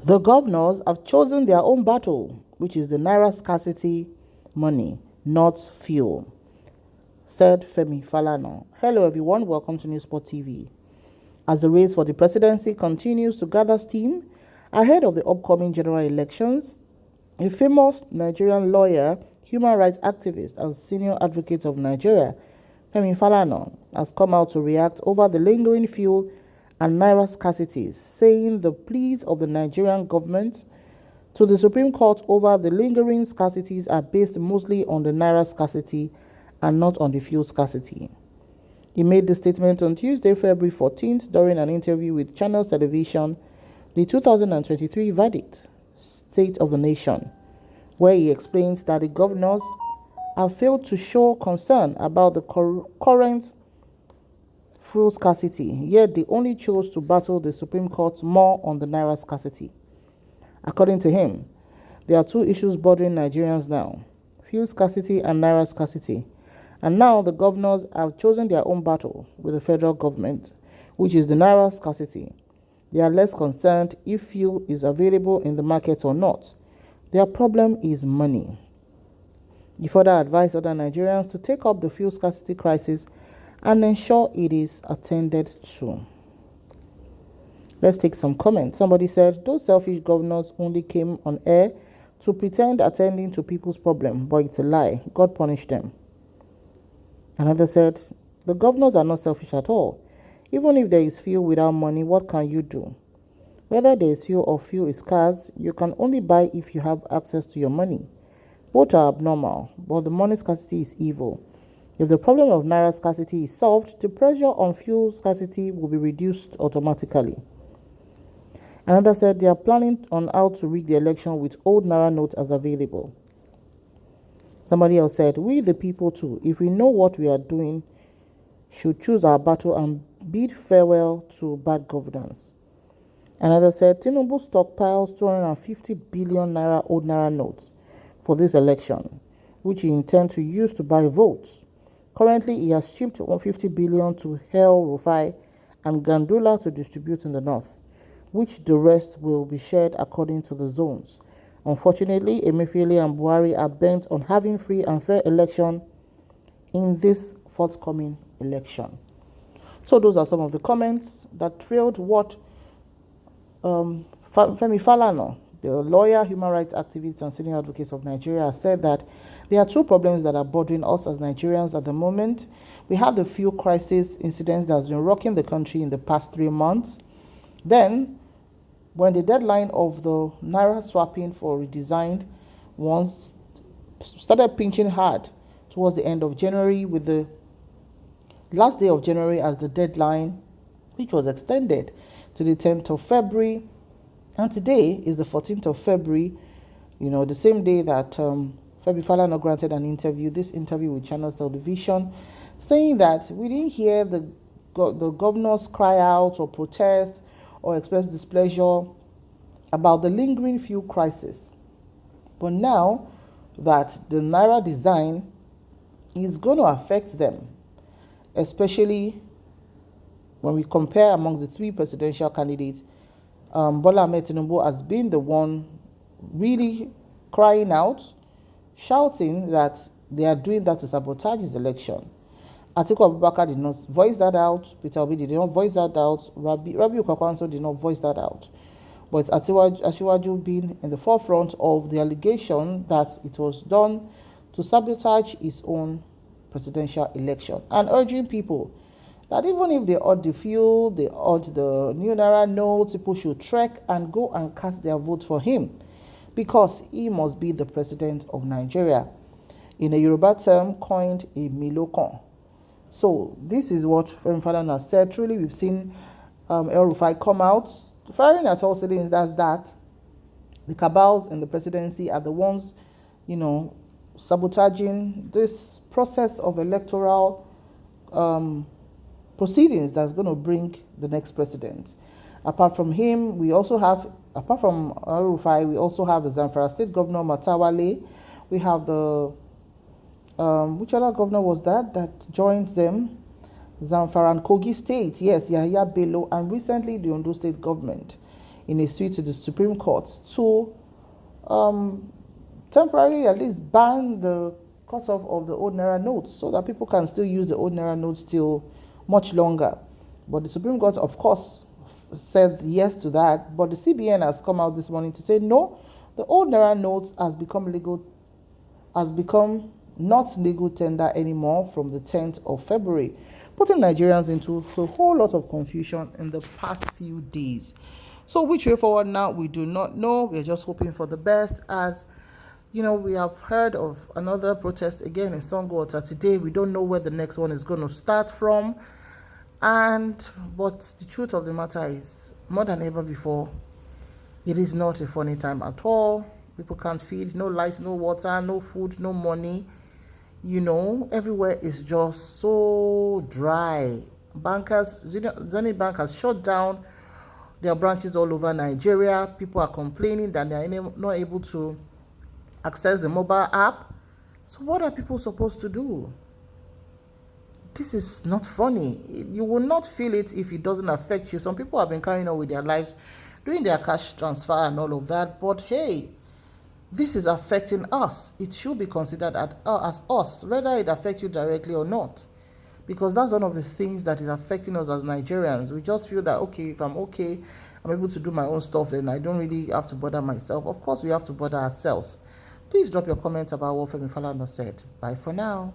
The governors have chosen their own battle, which is the naira scarcity money, not fuel, said Femi Falani. Hello everyone, welcome to Newsport TV. As the race for the presidency continues to gather steam ahead of the upcoming general elections, a famous Nigerian lawyer, human rights activist, and senior advocate of Nigeria, Femi Falani, has come out to react over the lingering fuel and naira scarcities, saying the pleas of the Nigerian government to the Supreme Court over the lingering scarcities are based mostly on the naira scarcity and not on the fuel scarcity. He made the statement on Tuesday, February 14th, during an interview with Channel Television, the 2023 verdict, State of the Nation, where he explains that the governors have failed to show concern about the current fuel scarcity, yet they only chose to battle the Supreme Court more on the naira scarcity. According to him, there are two issues bothering Nigerians now: fuel scarcity and naira scarcity. And now the governors have chosen their own battle with the federal government, which is the naira scarcity. They are less concerned if fuel is available in the market or not. Their problem is money. He further advised other Nigerians to take up the fuel scarcity crisis and ensure it is attended to. Let's take some comments. Somebody said, those selfish governors only came on air to pretend attending to people's problem, but it's a lie. God punished them. Another said, the governors are not selfish at all. Even if there is fuel without money, what can you do? Whether there is fuel or fuel is scarce, you can only buy if you have access to your money. Both are abnormal, but the money scarcity is evil. If the problem of naira scarcity is solved, the pressure on fuel scarcity will be reduced automatically. Another said they are planning on how to rig the election with old naira notes as available. Somebody else said, we the people too, if we know what we are doing, should choose our battle and bid farewell to bad governance. Another said, Tinubu stockpiles 250 billion naira old naira notes for this election, which he intends to use to buy votes. Currently, he has shipped 150 billion to El Rufai and Gandula to distribute in the north, which the rest will be shared according to the zones. Unfortunately, Emefiele and Buhari are bent on having free and fair election in this forthcoming election. So those are some of the comments that trailed what Femi Falani, the lawyer, human rights activist, and senior advocate of Nigeria, said that there are two problems that are bothering us as Nigerians at the moment. We have the fuel crisis incident that's been rocking the country in the past 3 months. Then, when the deadline of the naira swapping for redesigned ones started pinching hard towards the end of January, with the last day of January as the deadline, which was extended to the 10th of February. And today is the 14th of February, the same day that Femi Falani granted an interview, this interview with Channel Television, saying that we didn't hear the governors cry out or protest or express displeasure about the lingering fuel crisis. But now that the naira design is going to affect them, especially when we compare among the three presidential candidates, Bola Ahmed Tinubu has been the one really crying out, shouting that they are doing that to sabotage his election. Atiku Abubakar did not voice that out. Peter Obi did not voice that out. Rabi Kwakwanso did not voice that out. But Asiwaju being in the forefront of the allegation that it was done to sabotage his own presidential election, and urging people that even if they urge the fuel, they urge the new naira notes, people should trek and go and cast their vote for him, because he must be the president of Nigeria. In a Yoruba term coined a milokon. So this is what Femi Falani has said. Truly, we've seen El Rufai come out firing at all cylinders that the cabals in the presidency are the ones, sabotaging this process of electoral proceedings that's going to bring the next president. Apart from him, we also have, apart from El-Rufai, we also have the Zamfara State Governor Matawale. We have the, which other governor was that joined them? Zamfara and Kogi State, yes, Yahya Bello, and recently the Ondo State government. in a suit to the Supreme Court to temporarily at least ban the cut-off of the old naira notes so that people can still use the old naira notes till much longer. But the Supreme Court, of course, said yes to that. But the CBN has come out this morning to say no, the old naira notes has become not legal tender anymore from the 10th of February, putting Nigerians into a whole lot of confusion in the past few days. So which way forward now, we do not know. We're just hoping for the best. As you know, we have heard of another protest again in Songwater today. We don't know where the next one is going to start from. But the truth of the matter is, more than ever before, it is not a funny time at all. People can't feed, no lights, no water, no food, no money. Everywhere is just so dry. Zenith Bank has shut down their branches all over Nigeria. People are complaining that they are not able to access the mobile app. So what are people supposed to do? This is not funny. You will not feel it if it doesn't affect you. Some people have been carrying on with their lives, doing their cash transfer and all of that. But hey, this is affecting us. It should be considered as us, whether it affects you directly or not. Because that's one of the things that is affecting us as Nigerians. We just feel that, okay, if I'm okay, I'm able to do my own stuff, then I don't really have to bother myself. Of course, we have to bother ourselves. Please drop your comments about what Femi Falani said. Bye for now.